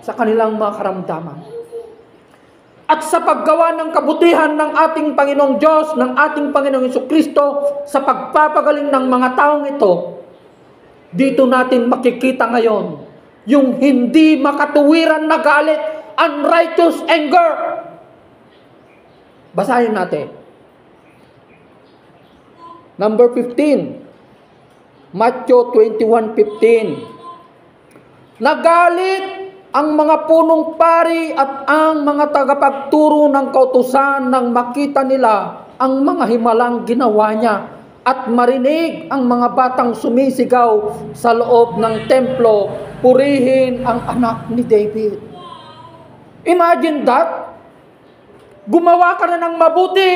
sa kanilang mga karamdaman. At sa paggawa ng kabutihan ng ating Panginoong Diyos, ng ating Panginoong Jesucristo, sa pagpapagaling ng mga taong ito, dito natin makikita ngayon yung hindi makatuwiran na galit, unrighteous anger. Basahin natin. Number 15. Matthew 21:15. Nagalit ang mga punong pari at ang mga tagapagturo ng kautusan nang makita nila ang mga himalang ginawa niya at marinig ang mga batang sumisigaw sa loob ng templo, purihin ang anak ni David. Imagine that. Gumawa ka na ng mabuti,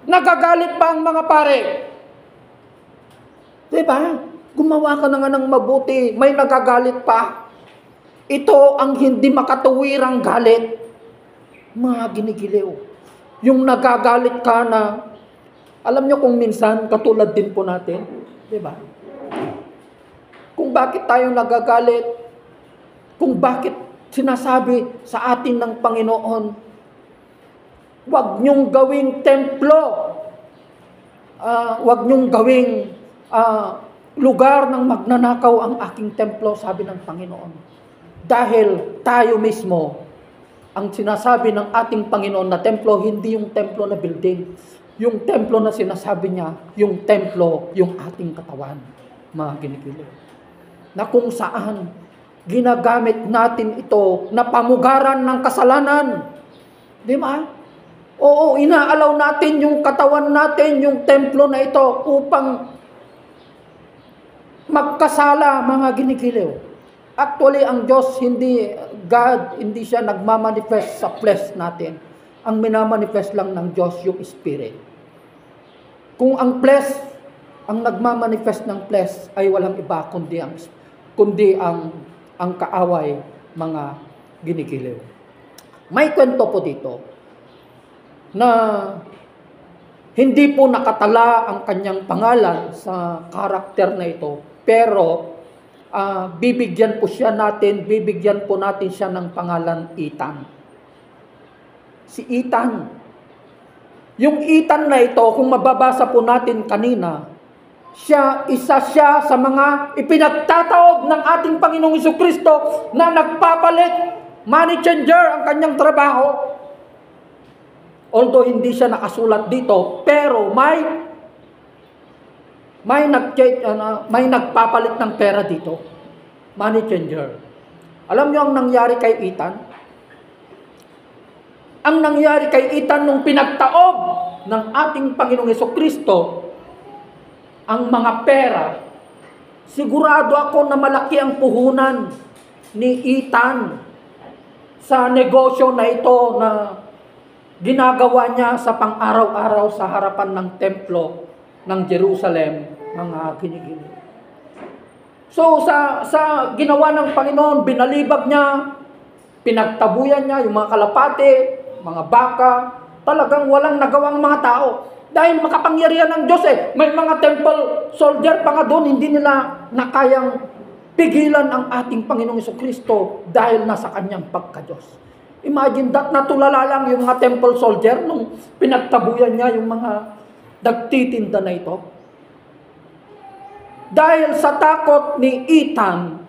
nagagalit pa ang mga pare. Diba? Gumawa ka na nga ng mabuti, may nagagalit pa. Ito ang hindi makatuwirang galit. Mga ginigiliw. Yung nagagalit ka na, alam nyo kung minsan, katulad din po natin, di ba? Kung bakit tayo nagagalit, kung bakit sinasabi sa atin ng Panginoon, huwag nyong gawing templo, huwag nyong gawing lugar ng magnanakaw ang aking templo, sabi ng Panginoon. Dahil tayo mismo, ang sinasabi ng ating Panginoon na templo, hindi yung templo na building. Yung templo na sinasabi niya, yung templo, yung ating katawan, mga ginigilig. Na kung saan, ginagamit natin ito na pamugaran ng kasalanan. Di ba? Oo, inaalaw natin yung katawan natin, yung templo na ito, upang magkasala, mga ginigiliw. Actually, ang Diyos, God, hindi siya nagmamanifest sa flesh natin. Ang minamanifest lang ng Diyos yung Spirit. Kung ang flesh, ang nagmamanifest ng flesh ay walang iba kundi ang kaaway, mga ginigiliw. May kwento po dito na hindi po nakatala ang kanyang pangalan sa karakter na ito, pero bibigyan po natin siya ng pangalan Ethan. Si Ethan. Yung Ethan na ito, kung mababasa po natin kanina, isa siya sa mga ipinagtataob ng ating Panginoong Jesucristo na nagpapalit, money changer ang kanyang trabaho. Although hindi siya nakasulat dito, pero may nagpapalit ng pera dito. Money changer. Alam niyo ang nangyari kay Ethan? Ang nangyari kay Ethan nung pinagtaob ng ating Panginoong Jesucristo ang mga pera, sigurado ako na malaki ang puhunan ni Ethan sa negosyo na ito na ginagawa niya sa pang-araw-araw sa harapan ng templo ng Jerusalem, mga ginigiliw. So sa ginawa ng Panginoon, binalibag niya, pinagtabuyan niya yung mga kalapate, mga baka, talagang walang nagawang mga tao. Dahil makapangyarihan ng Diyos may mga temple soldier pa nga doon, hindi nila nakayang pigilan ang ating Panginoong Jesucristo dahil nasa kanyang pagka-Diyos. Imagine that, natulala lang yung mga temple soldier nung pinagtabuyan niya yung mga nagtitinda na ito. Dahil sa takot ni Ethan,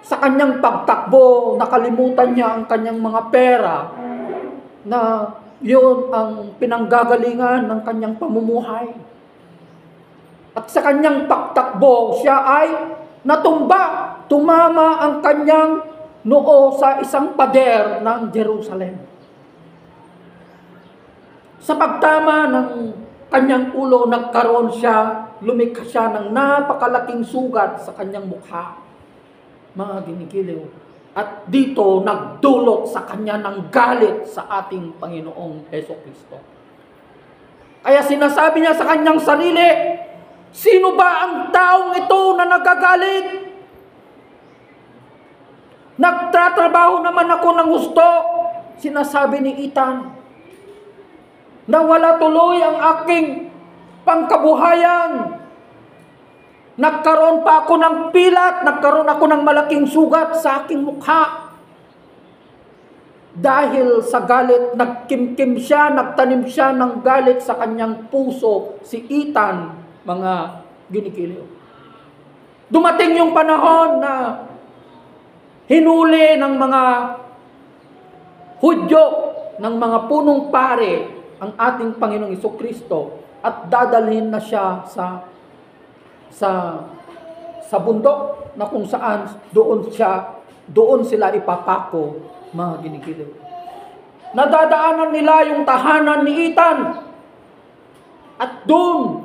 sa kanyang pagtakbo, nakalimutan niya ang kanyang mga pera na yun ang pinanggagalingan ng kanyang pamumuhay. At sa kanyang pagtakbo, siya ay tumama ang kanyang noo sa isang pader ng Jerusalem. Sa pagtama ng kanyang ulo, lumikha siya ng napakalaking sugat sa kanyang mukha. Mga ginigiliw. At dito nagdulot sa kanya ng galit sa ating Panginoong Jesucristo. Kaya sinasabi niya sa kanyang sarili, sino ba ang taong ito na nagagalit? Nagtatrabaho naman ako ng gusto, sinasabi ni Ethan. Nawala tuloy ang aking pangkabuhayan. Nagkaroon pa ako ng pilat, nagkaroon ako ng malaking sugat sa aking mukha. Dahil sa galit, nagkimkim siya, nagtanim siya ng galit sa kanyang puso, si Ethan, mga ginikiliw. Dumating yung panahon na hinuli ng mga Hudyo, ng mga punong pare, ang ating Panginoong Jesucristo at dadalhin na siya sa bundok na kung saan doon sila ipapako, mga ginikiliw. Nadadaanan nila yung tahanan ni Ethan at doon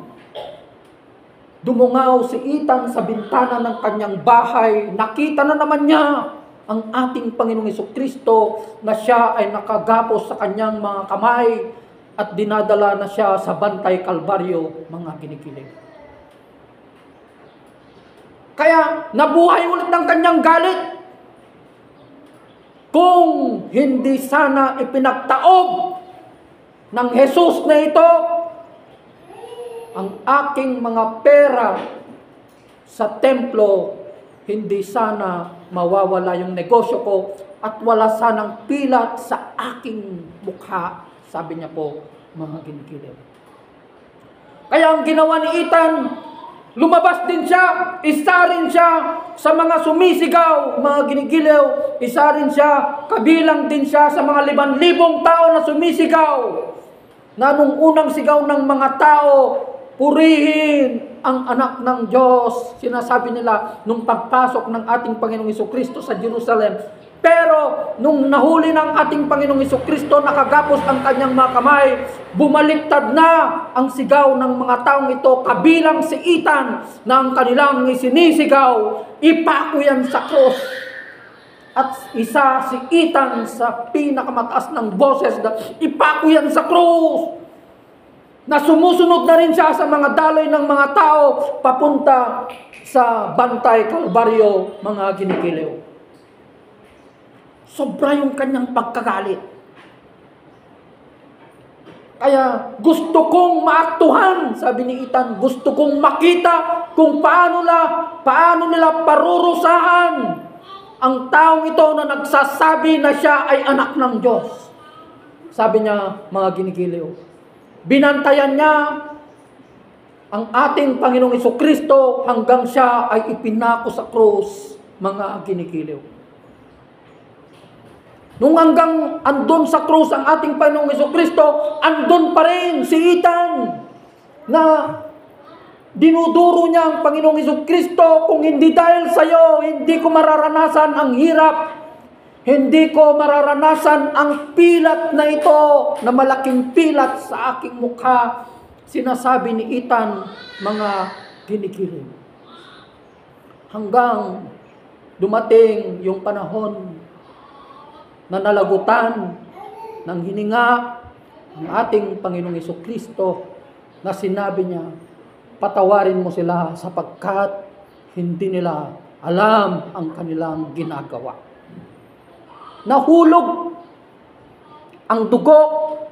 dumungaw si Ethan sa bintana ng kanyang bahay. Nakita na naman niya ang ating Panginoong Jesucristo na siya ay nakagapos sa kanyang mga kamay at dinadala na siya sa Bantay Kalbaryo, mga ginikilig. Kaya nabuhay ulit ng kanyang galit. Kung hindi sana ipinagtaob ng Jesus na ito ang aking mga pera sa templo, hindi sana mawawala yung negosyo ko at wala sanang pilat sa aking mukha, sabi niya po, mga ginikilig. Kaya ang ginawa ni Ethan, lumabas din siya, isa rin siya sa mga sumisigaw, mga ginigiliw, isa rin siya, kabilang din siya sa mga 5,000 tao na sumisigaw, na nung unang sigaw ng mga tao, purihin ang anak ng Diyos. Sinasabi nila nung pagpasok ng ating Panginoong Jesucristo sa Jerusalem. Pero nung nahuli ng ating Panginoong Jesucristo, nakagapos ang kanyang mga kamay, bumaliktad na ang sigaw ng mga taong ito, kabilang si Ethan na ang kanilang isinisigaw, ipako yan sa krus. At isa si Ethan sa pinakamataas ng boses, ipako yan sa krus. Na sumusunod na rin siya sa mga daloy ng mga tao papunta sa Bantay Kalbaryo, mga ginikiliw. Sobra yung kanyang pagkagalit. Kaya gusto kong maaktuhan, sabi ni Ethan, gusto kong makita kung paano nila parurusahan ang taong ito na nagsasabi na siya ay anak ng Diyos. Sabi niya, mga ginikiliw. Binantayan niya ang ating Panginoong Jesucristo hanggang siya ay ipinako sa krus, mga ginikiliw. Nung hanggang andun sa krus ang ating Panginoong Jesucristo, andun pa rin si Ethan na dinuduro niya ang Panginoong Jesucristo, kung hindi dahil sa iyo, hindi ko mararanasan ang hirap. Hindi ko mararanasan ang pilat na ito, na malaking pilat sa aking mukha. Sinasabi ni Ethan, mga ginikiling. Hanggang dumating yung panahon na nalagutan ng hininga ang ating Panginoong Jesucristo, na sinabi niya, patawarin mo sila sapagkat hindi nila alam ang kanilang ginagawa. Nahulog ang dugo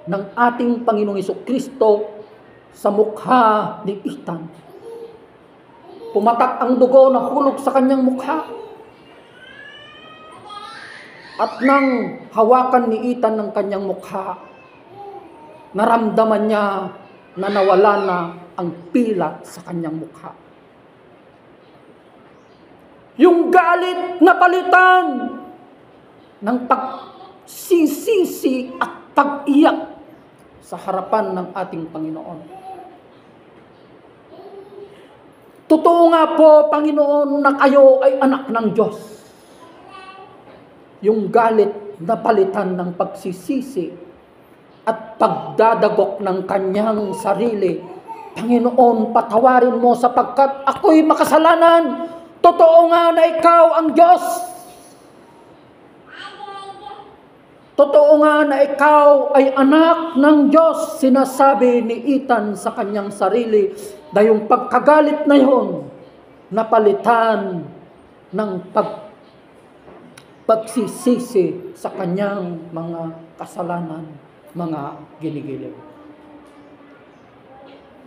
ng ating Panginoong Jesucristo sa mukha ni Ethan. Pumatak ang dugo, nahulog sa kanyang mukha. At nang hawakan ni Ethan ng kanyang mukha, naramdaman niya na nawala na ang pilat sa kanyang mukha. Yung galit na palitan ng pagsisisi at pag-iyak sa harapan ng ating Panginoon. Totoo nga po, Panginoon, na kayo ay anak ng Diyos. Yung galit na palitan ng pagsisisi at pagdadagok ng kanyang sarili. Panginoon, patawarin mo sapagkat ako'y makasalanan. Totoo nga na ikaw ang Diyos. Totoo nga na ikaw ay anak ng Diyos, sinasabi ni Ethan sa kanyang sarili, na yung pagkagalit na yon, napalitan ng pagsisisi sa kanyang mga kasalanan, mga giligiliw.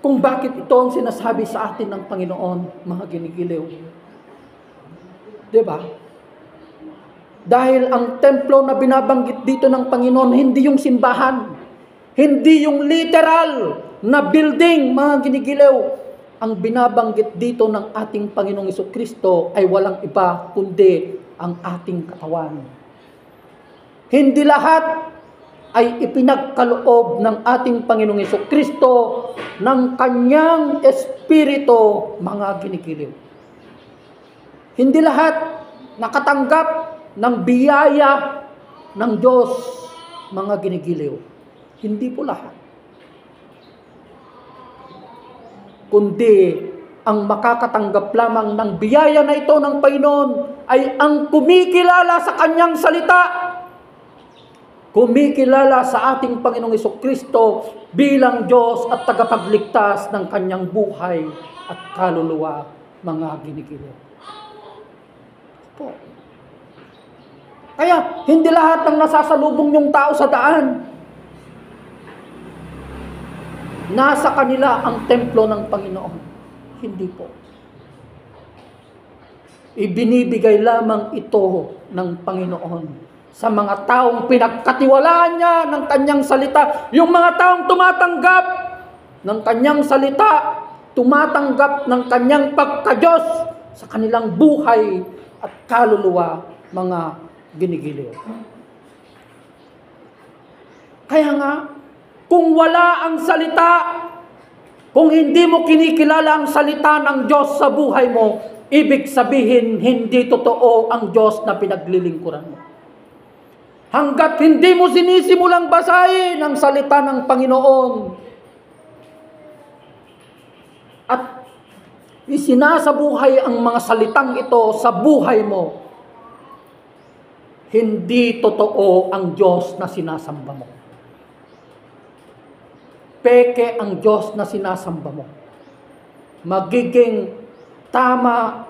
Kung bakit ito ang sinasabi sa atin ng Panginoon, mga giligiliw. Diba? Dahil ang templo na binabanggit dito ng Panginoon, hindi yung simbahan, hindi yung literal na building, mga ginigiliw. Ang binabanggit dito ng ating Panginoong Jesucristo ay walang iba kundi ang ating katawan. Hindi lahat ay ipinagkaloob ng ating Panginoong Jesucristo ng kanyang Espiritu, mga ginigiliw. Hindi lahat nakatanggap ng biyaya ng Diyos, mga ginigiliw. Hindi po lahat. Kundi ang makakatanggap lamang ng biyaya na ito ng Panginoon ay ang kumikilala sa kanyang salita. Kumikilala sa ating Panginoong Jesucristo bilang Diyos at tagapagligtas ng kanyang buhay at kaluluwa, mga ginigiliw. Po. Kaya, hindi lahat ng nasasalubong yung tao sa daan, nasa kanila ang templo ng Panginoon. Hindi po. Ibinibigay lamang ito ng Panginoon sa mga taong pinagkatiwalaan niya ng kanyang salita. Yung mga taong tumatanggap ng kanyang salita, tumatanggap ng kanyang pagka-Diyos sa kanilang buhay at kaluluwa, mga ginigiliw. Kaya nga, kung wala ang salita, kung hindi mo kinikilala ang salita ng Diyos sa buhay mo, ibig sabihin, hindi totoo ang Diyos na pinaglilingkuran mo. Hanggat hindi mo sinisimulang basahin ang salita ng Panginoon at isinasabuhay ang mga salitang ito sa buhay mo, hindi totoo ang Diyos na sinasamba mo. Peke ang Diyos na sinasamba mo. Magiging tama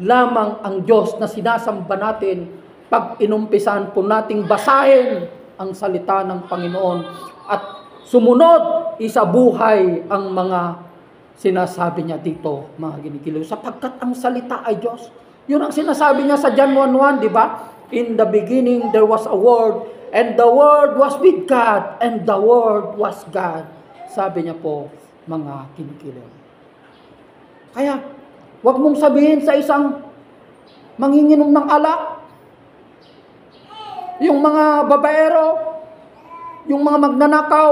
lamang ang Diyos na sinasamba natin pag inumpisan po nating basahin ang salita ng Panginoon at sumunod isabuhay ang mga sinasabi niya dito, mga ginigiliw. Sapagkat ang salita ay Diyos. Yun ang sinasabi niya sa John 1:1, di ba? In the beginning there was a word, and the word was with God, and the word was God. Sabi niya po, mga ginigiliw. Kaya, wag mong sabihin sa isang manginginom ng alak, yung mga babaero, yung mga magnanakaw,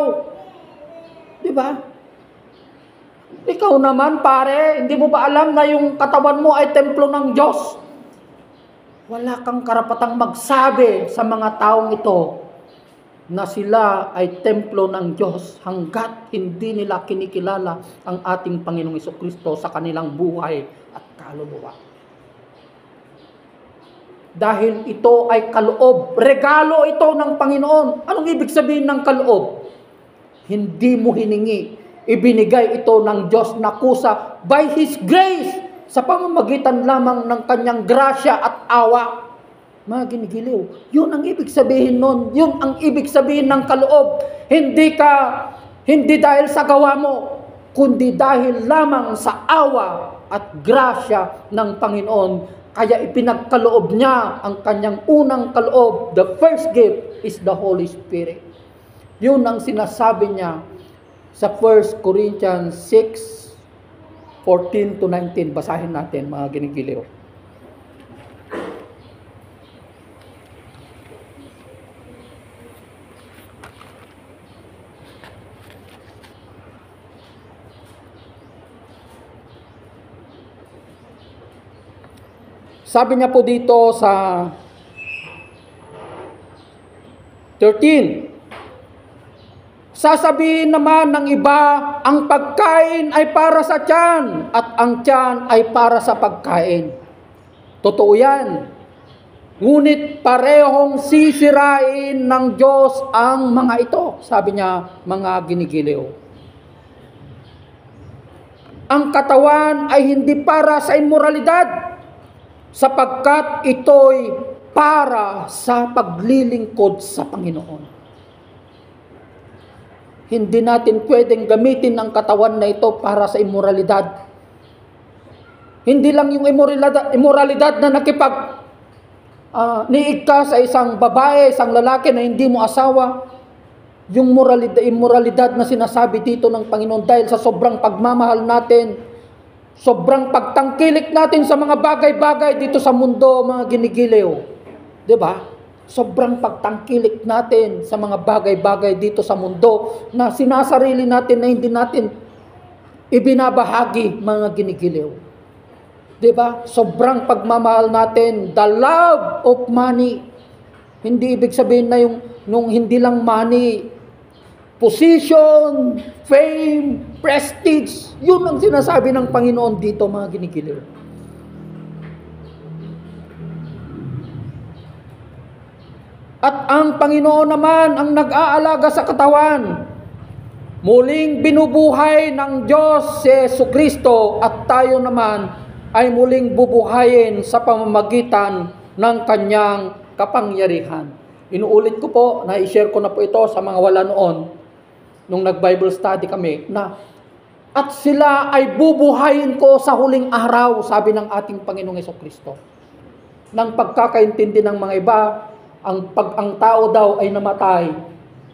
di ba? Ikaw naman, pare, hindi mo ba alam na yung katawan mo ay templo ng Diyos? Wala kang karapatang magsabi sa mga taong ito na sila ay templo ng Diyos hanggat hindi nila kinikilala ang ating Panginoong Jesucristo sa kanilang buhay at kaluluwa. Dahil ito ay kaloob, regalo ito ng Panginoon. Anong ibig sabihin ng kaloob? Hindi mo hiningi, ibinigay ito ng Diyos na kusa by His grace, sa pamamagitan lamang ng kanyang grasya at awa. Mga ginigiliw, yun ang ibig sabihin nun. Yun ang ibig sabihin ng kaloob. Hindi dahil sa gawa mo, kundi dahil lamang sa awa at grasya ng Panginoon. Kaya ipinagkaloob niya ang kanyang unang kaloob. The first gift is the Holy Spirit. Yun ang sinasabi niya sa 1 Corinthians 6:14-19. Basahin natin, mga ginigiliw. Sabi niya po dito sa 13, sasabihin naman ng iba, ang pagkain ay para sa tiyan at ang tiyan ay para sa pagkain. Totoo yan. Ngunit parehong sisirain ng Diyos ang mga ito. Sabi niya, mga ginigiliw. Ang katawan ay hindi para sa immoralidad, sapagkat ito'y para sa paglilingkod sa Panginoon. Hindi natin pwedeng gamitin ang katawan na ito para sa immoralidad. Hindi lang yung immoralidad na niig ka sa isang babae, isang lalaki na hindi mo asawa, yung immoralidad na sinasabi dito ng Panginoon dahil sa sobrang pagmamahal natin, sobrang pagtangkilik natin sa mga bagay-bagay dito sa mundo, mga ginigiliw. 'Di ba? Sobrang pagtangkilik natin sa mga bagay-bagay dito sa mundo na sinasarili natin na hindi natin ibinabahagi, mga ginigiliw. 'Di ba? Sobrang pagmamahal natin, the love of money. Hindi ibig sabihin na nung hindi lang money, position, fame, prestige. Yun ang sinasabi ng Panginoon dito, mga ginigiliw. At ang Panginoon naman ang nag-aalaga sa katawan. Muling binubuhay ng Diyos si Jesucristo at tayo naman ay muling bubuhayin sa pamamagitan ng Kanyang kapangyarihan. Inuulit ko po, na-share ko na po ito sa mga wala noon, nung nag-Bible study kami, na at sila ay bubuhayin ko sa huling araw, sabi ng ating Panginoong Jesucristo. Nang pagkakaintindi ng mga iba, ang tao daw ay namatay,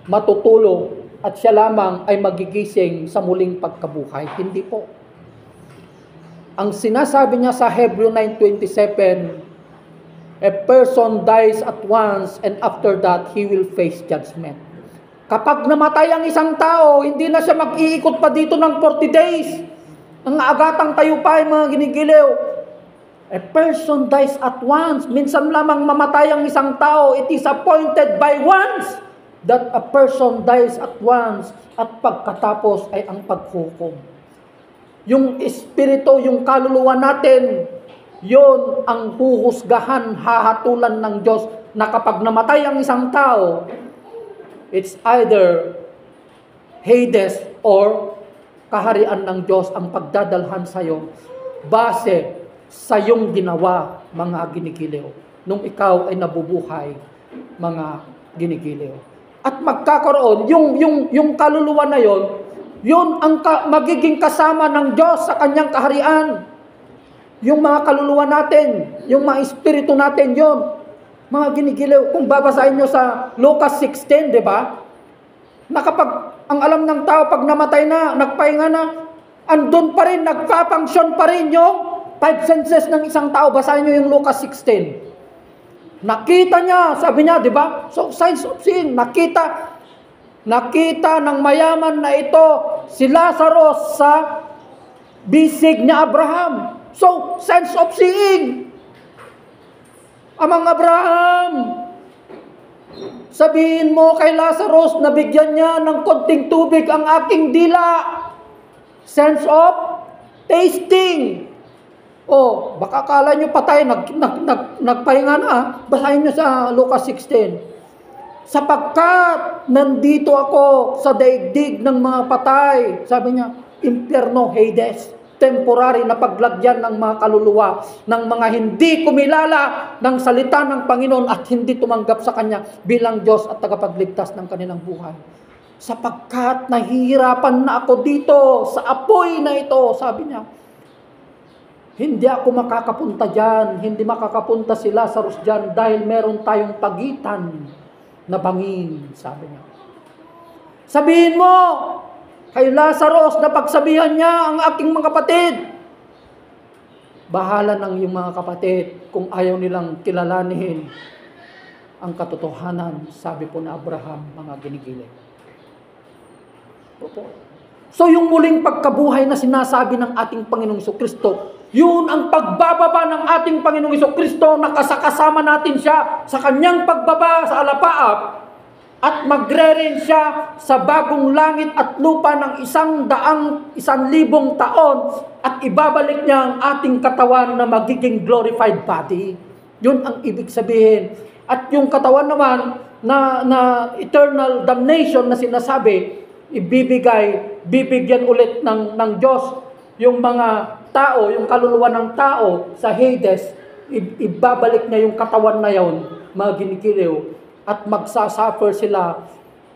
matutulog, at siya lamang ay magigising sa muling pagkabuhay. Hindi po. Ang sinasabi niya sa Hebrew 9:27, a person dies at once and after that he will face judgment. Kapag namatay ang isang tao, hindi na siya mag-iikot pa dito ng 40 days. Ang agatang tayo pa ay mga ginigiliw. A person dies at once. Minsan lamang mamatay ang isang tao. It is appointed by once that a person dies at once. At pagkatapos ay ang paghukom. Yung espiritu, yung kaluluwa natin, yon ang huhusgahan, hahatulan ng Diyos na kapag namatay ang isang tao, it's either Hades or kaharian ng Diyos ang pagdadalhan sa iyo base sa iyong ginawa, mga ginigiliw, nung ikaw ay nabubuhay, mga ginigiliw. At magkakaroon, yung kaluluwa na yun ang magiging kasama ng Diyos sa kanyang kaharian. Yung mga kaluluwa natin, yung mga espiritu natin, yon mga ginigiliw. Kung babasahin nyo sa Lucas 16, di ba? Na kapag, ang alam ng tao, pag namatay na, nagpahinga na, andun pa rin, nagpa-function pa rin yung 5 senses ng isang tao. Basahin nyo yung Lucas 16. Nakita niya, sabi niya, di ba? So, signs of seeing, nakita ng mayaman na ito, si Lazarus sa bisig ni Abraham. So, sense of seeing. Amang Abraham, sabihin mo kay Lazarus na bigyan niya ng konting tubig ang aking dila. Sense of tasting. Oh, baka akala nyo patay, nagpahinga na. Basahin nyo sa Lucas 16. Sapagkat nandito ako sa daigdig ng mga patay. Sabi niya, impyerno, Hades. Temporary na paglagyan ng mga kaluluwa ng mga hindi kumilala ng salita ng Panginoon at hindi tumanggap sa Kanya bilang Diyos at tagapagligtas ng kanilang buhay. Sapagkat nahihirapan na ako dito sa apoy na ito, sabi niya. Hindi ako makakapunta dyan, hindi makakapunta si Lazarus dyan dahil meron tayong pagitan na bangin, sabi niya. Sabihin mo kay Lazarus na pagsabihan niya ang aking mga kapatid. Bahala ng iyong mga kapatid kung ayaw nilang kilalanin ang katotohanan, sabi po na Abraham, mga ginigili. Opo. So yung muling pagkabuhay na sinasabi ng ating Panginoong Jesucristo, yun ang pagbababa ng ating Panginoong Jesucristo na kasakasama natin siya sa kanyang pagbaba sa alapaap at magre-reign siya sa bagong langit at lupa ng 100,000 taon at ibabalik niya ang ating katawan na magiging glorified body. Yun ang ibig sabihin. At yung katawan naman na eternal damnation na sinasabi, bibigyan ulit ng Diyos yung mga tao, yung kaluluwa ng tao sa Hades, ibabalik niya yung katawan na yon, mga ginikiliw, at magsasuffer sila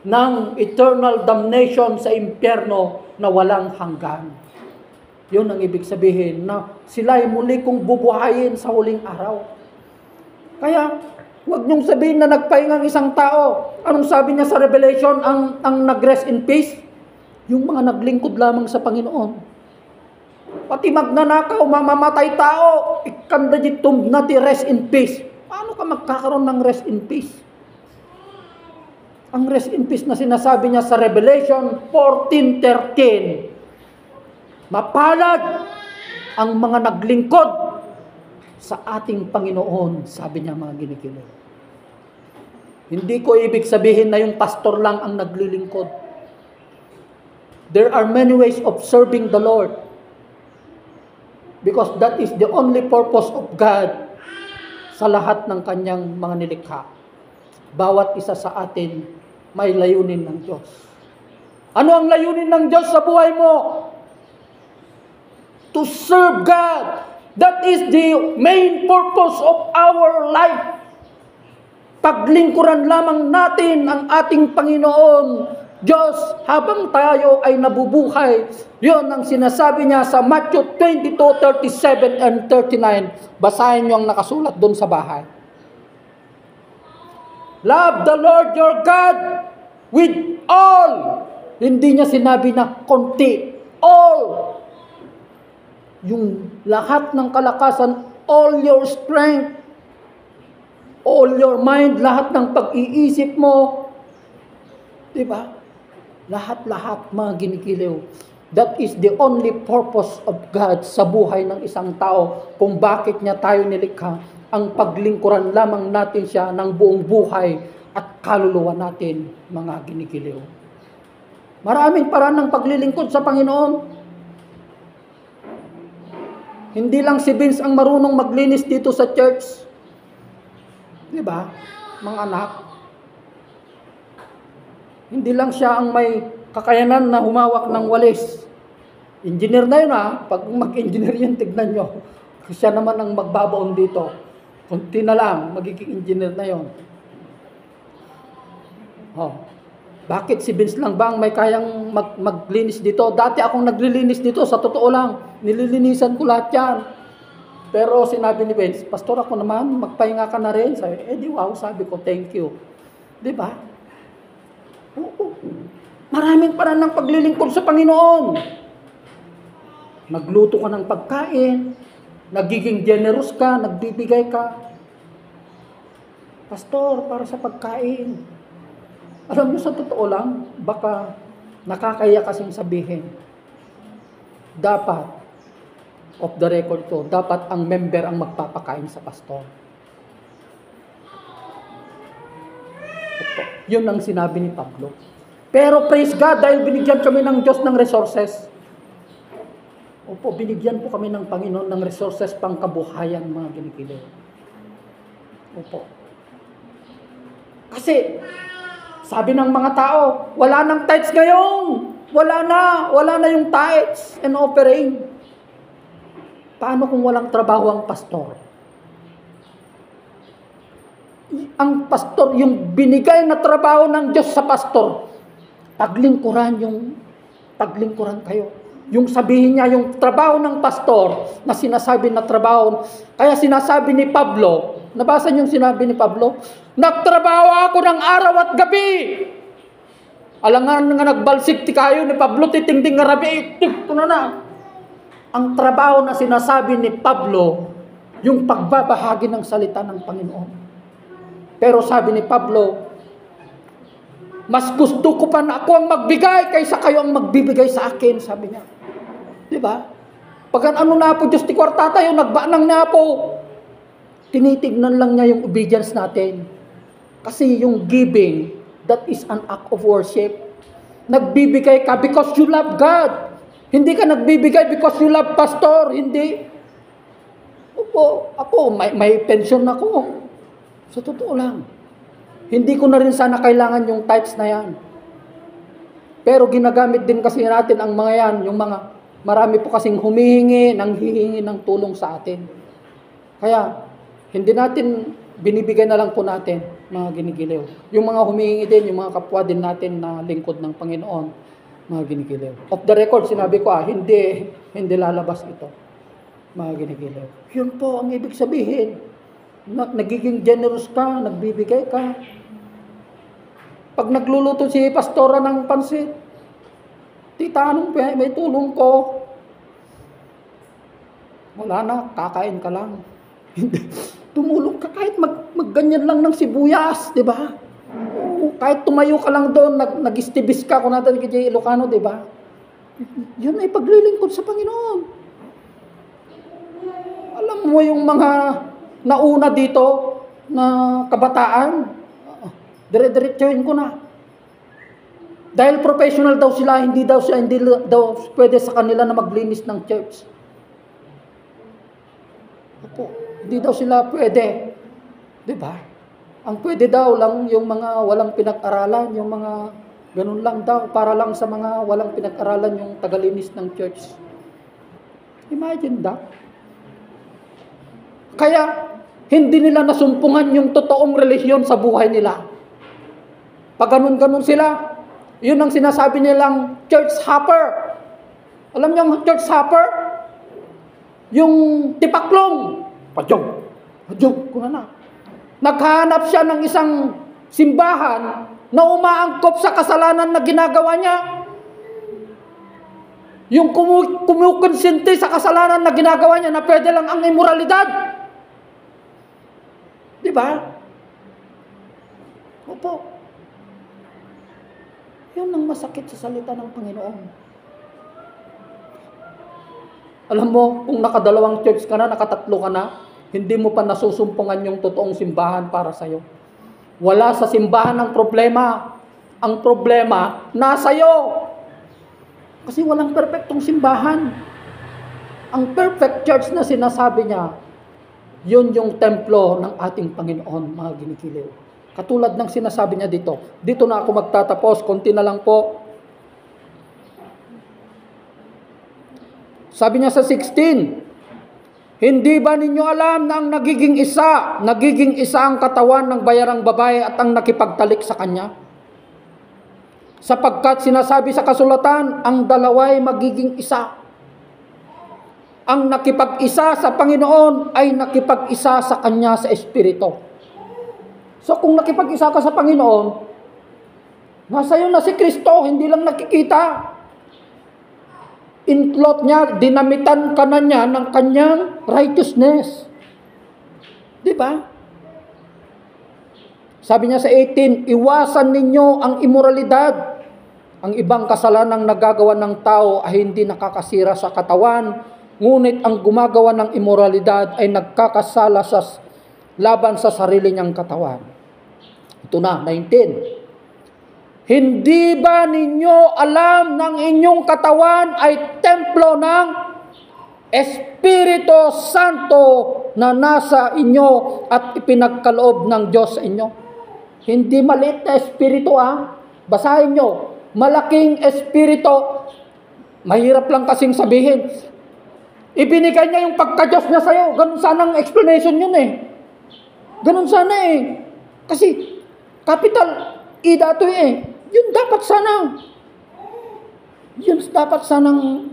ng eternal damnation sa impyerno na walang hanggan. Yun ang ibig sabihin na sila ay muli kong bubuhayin sa huling araw. Kaya Huwag niyong sabihin na nagpahinga ang isang tao. Anong sabi niya sa Revelation, ang nag-rest in peace? Yung mga naglingkod lamang sa Panginoon. Pati magnanakaw, mamamatay tao, ikanda jitum na ti rest in peace. Paano ka magkakaroon ng rest in peace? Ang rest in peace na sinasabi niya sa Revelation 14:13. Mapalad ang mga naglingkod sa ating Panginoon, sabi niya mga ginikilig. Hindi ko ibig sabihin na yung pastor lang ang naglilingkod. There are many ways of serving the Lord. Because that is the only purpose of God sa lahat ng kanyang mga nilikha. Bawat isa sa atin may layunin ng Diyos. Ano ang layunin ng Diyos sa buhay mo? To serve God. That is the main purpose of our life. Paglingkuran lamang natin ang ating Panginoon Diyos habang tayo ay nabubuhay. Yun ang sinasabi niya sa Matthew 22:37 and 39. Basahin niyo ang nakasulat doon sa bahay. Love the Lord your God with all. Hindi niya sinabi na konti. All. Yung lahat ng kalakasan, all your strength, all your mind, lahat ng pag-iisip mo. Diba? Lahat-lahat mga ginikiliw. That is the only purpose of God sa buhay ng isang tao. Kung bakit niya tayo nilikha, ang paglingkuran lamang natin siya ng buong buhay at kaluluwa natin, mga ginikiliw. Maraming paraan ng paglilingkod sa Panginoon. Hindi lang si Vince ang marunong maglinis dito sa church. Diba, mga anak? Hindi lang siya ang may kakayanan na humawak ng walis. Engineer na yun ha. Pag mag-engineer yun, tignan nyo. Siya naman ang magbabaon dito. Kunti na lang, magiging engineer na yun. Oh. Bakit si Vince lang ba ang may kayang maglinis dito? Dati akong naglilinis dito, sa totoo lang. Nililinisan ko lahat yan. Pero sinabi ni Vince, Pastor, ako naman, magpahinga ka na rin. Sabi, di wow, sabi ko, thank you. Diba? Oo. Maraming paraan ng paglilingkod sa Panginoon. Nagluto ka ng pagkain, nagiging generous ka, nagbibigay ka. Pastor, para sa pagkain. Alam niyo, sa totoo lang, baka nakakaya kasing sabihin. Dapat, off the record to, dapat ang member ang magpapakain sa pastor. Ito, yun ang sinabi ni Pablo. Pero praise God, dahil binigyan kami ng Diyos ng resources. Opo, binigyan po kami ng Panginoon ng resources pang kabuhayan, mga ginikilig. Opo. Kasi, sabi ng mga tao, wala nang tithes ngayon. Wala na yung tithes and offering. Paano kung walang trabaho ang pastor? Ang pastor, yung binigay na trabaho ng Diyos sa pastor, paglingkuran kayo. Yung sabihin niya, yung trabaho ng pastor, na sinasabi na trabaho, kaya sinasabi ni Pablo, nabasa niyo yung sinabi ni Pablo, nagtrabaho ako ng araw at gabi. Alangan nga nagbalsik ti kayo ni Pablo, titingding nga rabi, ito na. Ang trabaho na sinasabi ni Pablo, yung pagbabahagi ng salita ng Panginoon. Pero sabi ni Pablo, mas gusto ko pa na ako ang magbigay kaysa kayo ang magbibigay sa akin, sabi niya. Diba? Pag ano na po, Diyos ti kwarta tayo, nagbaanang na po. Tinitignan lang niya yung obedience natin. Kasi yung giving, that is an act of worship. Nagbibigay ka because you love God. Hindi ka nagbibigay because you love pastor. Hindi. Opo, ako, may pension ako. Sa totoo lang. Hindi ko na rin sana kailangan yung tithes na yan. Pero ginagamit din kasi natin ang mga yan, yung mga, marami po kasing hihingi ng tulong sa atin. Kaya, hindi natin, binibigay na lang po natin, mga ginigiliw. Yung mga humihingi din, yung mga kapwa din natin na lingkod ng Panginoon, mga ginigiliw. Off the record, sinabi ko, hindi lalabas ito, mga ginigiliw. Yun po ang ibig sabihin. Nagiging generous ka, nagbibigay ka. Pag nagluluto si pastora ng pansit, tita, anong may tulong ko? Wala na, kakain ka lang. Tumulong ka kahit magganyan lang ng sibuyas, di ba? Kahit tumayo ka lang doon, nag-istibis ka, kung natin kay Ilocano, di ba? Yun ay paglilingkod sa Panginoon. Alam mo yung mga nauna dito na kabataan, dire-diretsuhin ko na. Dahil professional daw sila, hindi daw pwede sa kanila na maglinis ng church. Opo, hindi daw sila pwede. Di ba? Ang pwede daw lang yung mga walang pinag-aralan, yung mga ganun lang daw, para lang sa mga walang pinag-aralan yung tagalinis ng church. Imagine that. Kaya, hindi nila nasumpungan yung totoong relihiyon sa buhay nila. Pag ganun-ganun sila, yun ang sinasabi nilang church hopper. Alam niyo ang church hopper? Yung tipaklong. Padyog, kuna na. Naghahanap siya ng isang simbahan na umaangkop sa kasalanan na ginagawa niya. Yung kumukonsente sa kasalanan na ginagawa niya na pwede lang ang immoralidad. Di ba? Opo. Yun ang masakit sa salita ng Panginoon. Alam mo, kung nakadalawang church ka na, nakatatlo ka na, hindi mo pa nasusumpungan yung totoong simbahan para sa'yo. Wala sa simbahan ang problema. Ang problema, nasa'yo. Kasi walang perfectong simbahan. Ang perfect church na sinasabi niya, yun yung templo ng ating Panginoon, mga ginikiliw. Katulad ng sinasabi niya dito. Dito na ako magtatapos, konti na lang po. Sabi niya sa 16, hindi ba ninyo alam na ang nagiging isa ang katawan ng bayarang babae at ang nakipagtalik sa kanya? Sapagkat sinasabi sa kasulatan, ang dalawa'y magiging isa. Ang nakipag-isa sa Panginoon ay nakipag-isa sa Kanya sa Espiritu. So kung nakipag-isa ka sa Panginoon, nasa iyo na si Kristo, hindi lang nakikita. Inklot niya, dinamitan ka na niya ng Kanyang righteousness. Di ba? Sabi niya sa 18, iwasan ninyo ang immoralidad. Ang ibang kasalanang nagagawa ng tao ay hindi nakakasira sa katawan, ngunit ang gumagawa ng immoralidad ay nagkakasala sa laban sa sarili niyang katawan. Ito na, 19. Hindi ba ninyo alam ng inyong katawan ay templo ng Espiritu Santo na nasa inyo at ipinagkaloob ng Diyos sa inyo? Hindi maliit na espiritu Basahin nyo. Malaking espiritu. Mahirap lang kasing sabihin. Ibinigay niya yung pagka-Diyos niya sa'yo. Ganun sana ang explanation yun Ganun sana Kasi capital E dato Yun dapat sanang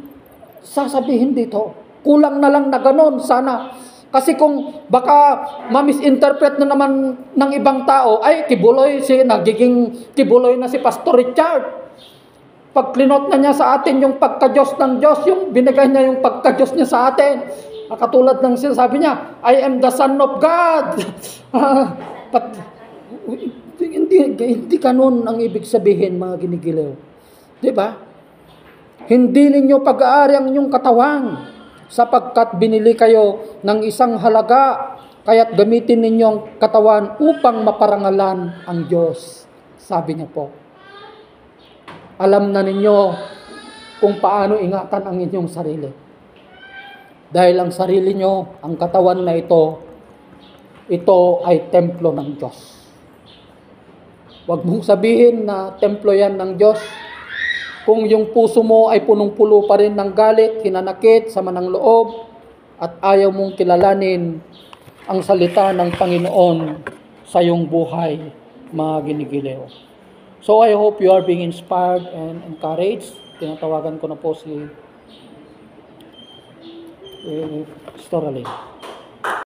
sasabihin dito. Kulang na lang na ganun sana. Kasi kung baka ma-misinterpret na naman ng ibang tao, ay nagiging kibuloy na si Pastor Richard. Pag klinot na niya sa atin yung pagka-Diyos ng Diyos, yung binigay niya yung pagka-Diyos niya sa atin. Katulad ng sinasabi niya, I am the Son of God. Hindi ganun ang ibig sabihin, mga ginigiliw. Diba? Hindi ninyo pag-aari ang inyong katawan, sapagkat binili kayo ng isang halaga, kaya't gamitin ninyo ang katawan upang maparangalan ang Diyos. Sabi niya po. Alam na ninyo kung paano ingatan ang inyong sarili. Dahil ang sarili nyo, ang katawan na ito ay templo ng Diyos. Huwag mong sabihin na templo yan ng Diyos. Kung yung puso mo ay punong-pulo pa rin ng galit, hinanakit, sama ng loob, at ayaw mong kilalanin ang salita ng Panginoon sa iyong buhay, mga ginigiliw. So I hope you are being inspired and encouraged. Tinatawagan ko na po si Storalyn.